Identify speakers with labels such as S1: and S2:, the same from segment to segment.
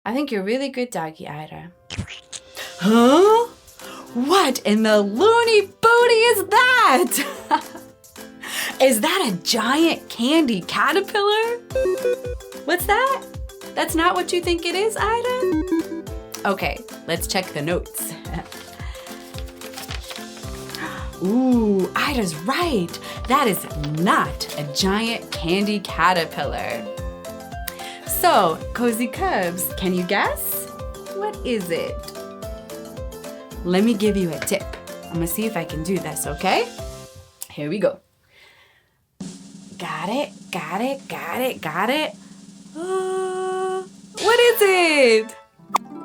S1: I think you're really good, doggy Ayra. Huh? What in the loony booty is that? Is that a giant candy caterpillar? What's that? That's not what you think it is, Ayra? Okay, let's check the notes. Ooh, Ayra's right. That is not a giant candy caterpillar. So, Cozy Cubs, can you guess? What is it? Let me give you a tip. I'm gonna see if I can do this, okay? Here we go. Got it. What is it?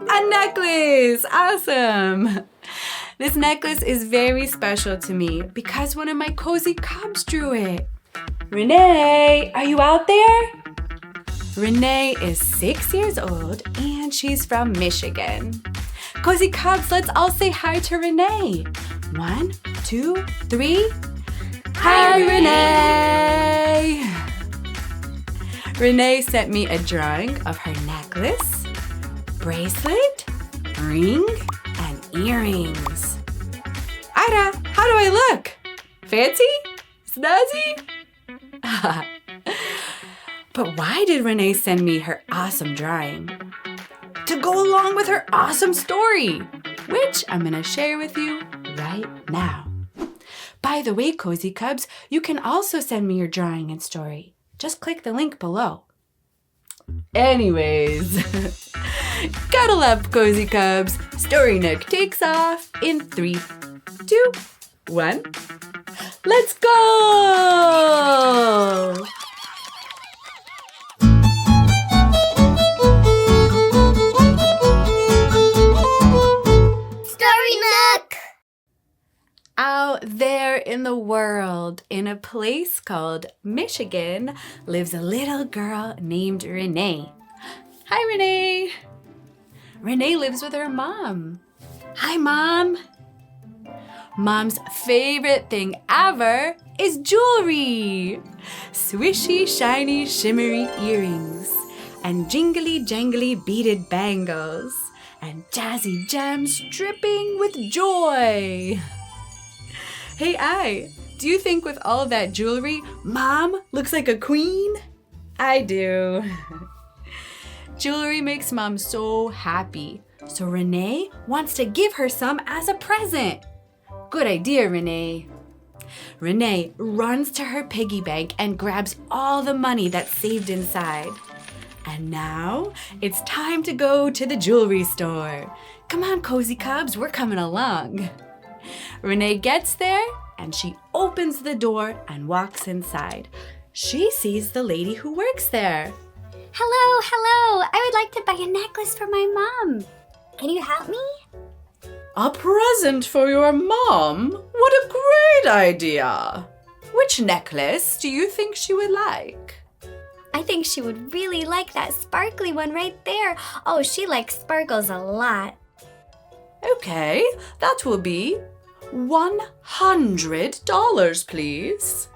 S1: A necklace! Awesome! This necklace is very special to me because one of my Cozy Cubs drew it. Renee, are you out there? Renee is 6 years old and she's from Michigan. Cozy Cubs, let's all say hi to Renee. 1, 2, 3. Hi, Renee! Renee sent me a drawing of her necklace, bracelet, ring, and earrings. Ayra, how do I look? Fancy? Snazzy? But why did Renee send me her awesome drawing? To go along with her awesome story, which I'm gonna share with you right now. By the way, Cozy Cubs, you can also send me your drawing and story. Just click the link below. Anyways, cuddle up, Cozy Cubs. Story Nook takes off in 3, 2, 1. Let's go! Out there in the world, in a place called Michigan, lives a little girl named Renee. Hi, Renee. Renee lives with her mom. Hi, Mom. Mom's favorite thing ever is jewelry. Swishy, shiny, shimmery earrings, and jingly, jangly beaded bangles, and jazzy gems dripping with joy. Hey, do you think with all that jewelry, Mom looks like a queen? I do. Jewelry makes Mom so happy, so Renee wants to give her some as a present. Good idea, Renee. Renee runs to her piggy bank and grabs all the money that's saved inside. And now it's time to go to the jewelry store. Come on, Cozy Cubs, we're coming along. Renee gets there and she opens the door and walks inside. She sees the lady who works there.
S2: Hello. I would like to buy a necklace for my mom. Can you help me?
S1: A present for your mom? What a great idea! Which necklace do you think she would like?
S2: I think she would really like that sparkly one right there. Oh, she likes sparkles a lot.
S1: Okay, that will be $100, please.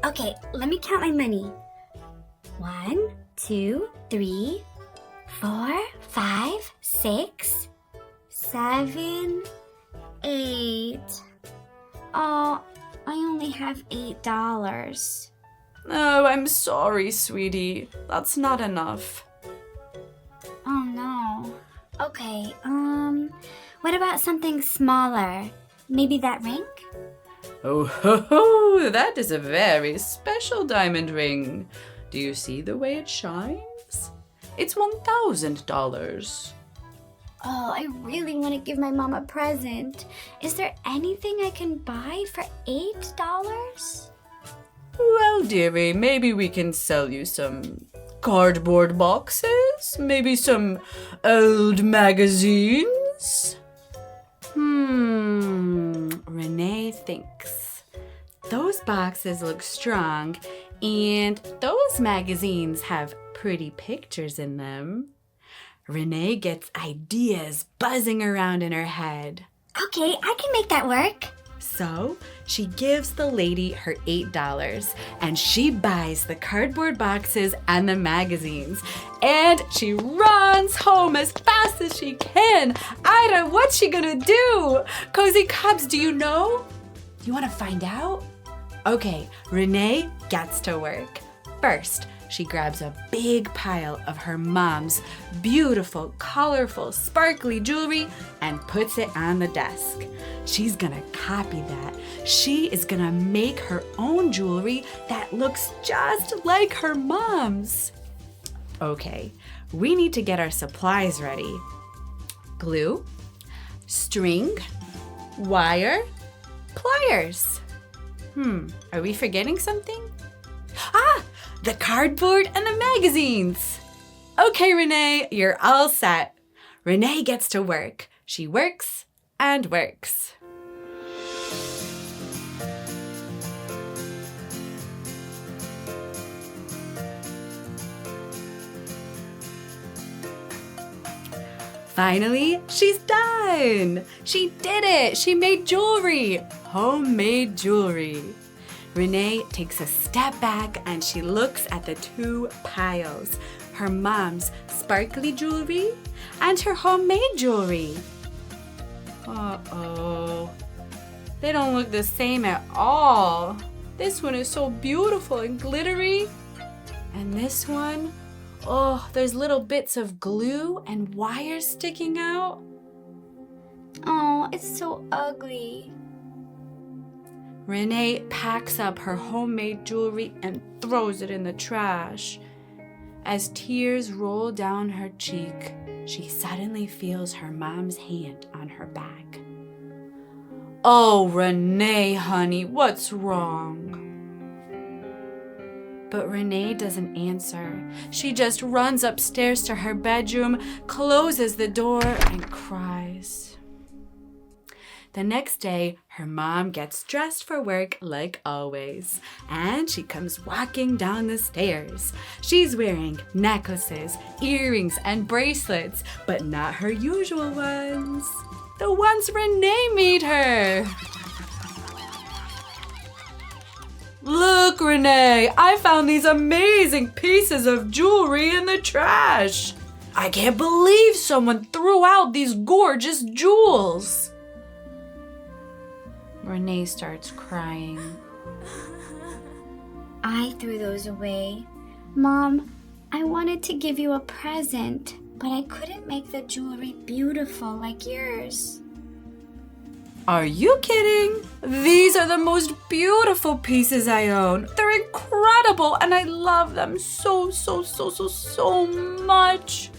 S2: Okay, let me count my money. 1, 2, 3, 4, 5, 6, 7, 8. Oh, I only have $8.
S1: Oh, I'm sorry, sweetie. That's not enough.
S2: Oh no. Okay, what about something smaller? Maybe that ring?
S1: Oh, ho, ho, that is a very special diamond ring. Do you see the way it shines? It's $1,000.
S2: Oh, I really want to give my mom a present. Is there anything I can buy for $8?
S1: Well, dearie, maybe we can sell you some cardboard boxes? Maybe some old magazines? Renee thinks. Those boxes look strong, and those magazines have pretty pictures in them. Renee gets ideas buzzing around in her head.
S2: Okay, I can make that work.
S1: So she gives the lady her $8 and she buys the cardboard boxes and the magazines. And she runs home as fast as she can. Ayra, what's she gonna do? Cozy Cubs, do you know? You wanna find out? Okay, Renee gets to work. First, she grabs a big pile of her mom's beautiful, colorful, sparkly jewelry and puts it on the desk. She's gonna copy that. She is gonna make her own jewelry that looks just like her mom's. Okay, we need to get our supplies ready. Glue, string, wire, pliers. Are we forgetting something? The cardboard and the magazines. Okay, Renee, you're all set. Renee gets to work. She works and works. Finally, she's done. She did it. She made jewelry. Homemade jewelry. Renee takes a step back and she looks at the two piles, her mom's sparkly jewelry and her homemade jewelry. Uh-oh. They don't look the same at all. This one is so beautiful and glittery. And this one, there's little bits of glue and wires sticking out.
S2: Oh, it's so ugly.
S1: Renee packs up her homemade jewelry and throws it in the trash. As tears roll down her cheek, she suddenly feels her mom's hand on her back. Oh, Renee, honey, what's wrong? But Renee doesn't answer. She just runs upstairs to her bedroom, closes the door, and cries. The next day, her mom gets dressed for work like always, and she comes walking down the stairs. She's wearing necklaces, earrings, and bracelets, but not her usual ones. The ones Renee made her. Look, Renee, I found these amazing pieces of jewelry in the trash. I can't believe someone threw out these gorgeous jewels. Renee starts crying.
S2: I threw those away. Mom, I wanted to give you a present, but I couldn't make the jewelry beautiful like yours.
S1: Are you kidding? These are the most beautiful pieces I own. They're incredible and I love them so much.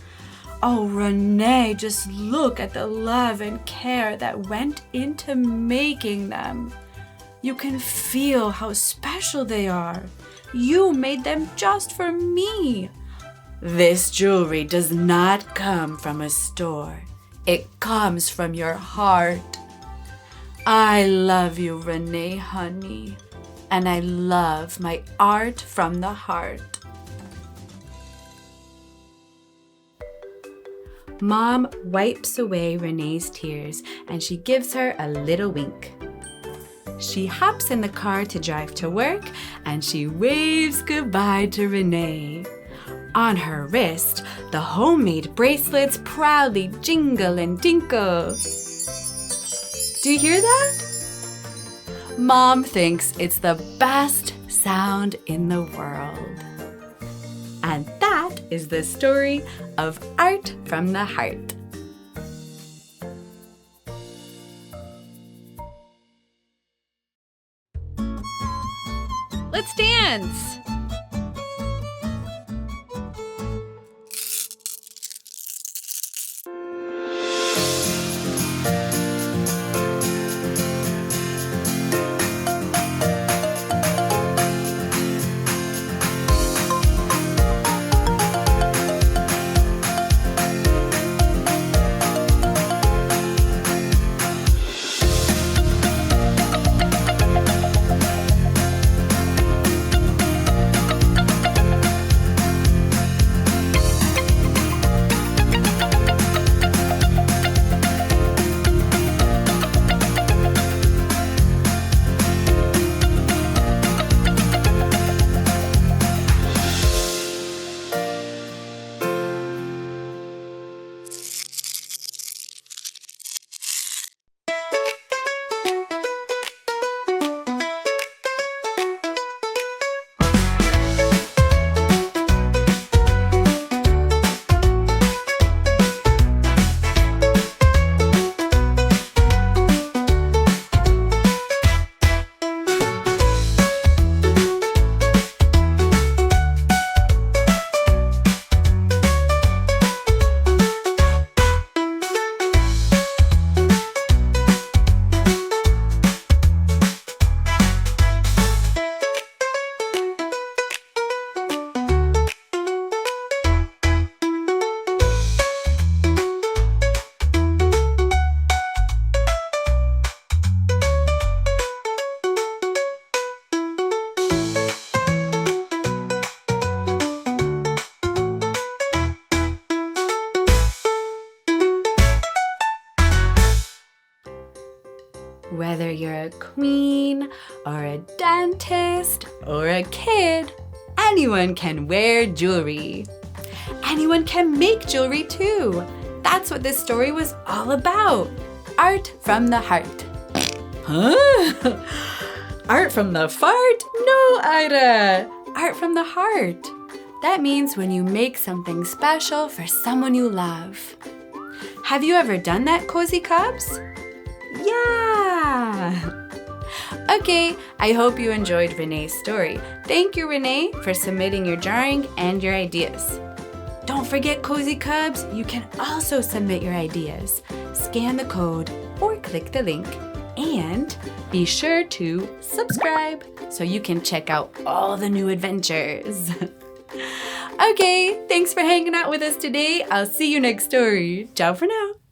S1: Oh, Renee, just look at the love and care that went into making them. You can feel how special they are. You made them just for me. This jewelry does not come from a store. It comes from your heart. I love you, Renee, honey. And I love my art from the heart. Mom wipes away Renee's tears and she gives her a little wink. She hops in the car to drive to work and she waves goodbye to Renee. On her wrist, the homemade bracelets proudly jingle and tinkle. Do you hear that? Mom thinks it's the best sound in the world. And that is the story of Art from the Heart. Let's dance! Whether you're a queen or a dentist or a kid, anyone can wear jewelry. Anyone can make jewelry too. That's what this story was all about. Art from the heart. Huh? Art from the fart? No, Ayra. Art from the heart. That means when you make something special for someone you love. Have you ever done that, Cozy Cubs? Yeah! Okay, I hope you enjoyed Renee's story. Thank you, Renee, for submitting your drawing and your ideas. Don't forget, Cozy Cubs, you can also submit your ideas. Scan the code or click the link. And be sure to subscribe so you can check out all the new adventures. Okay, thanks for hanging out with us today. I'll see you next story. Ciao for now.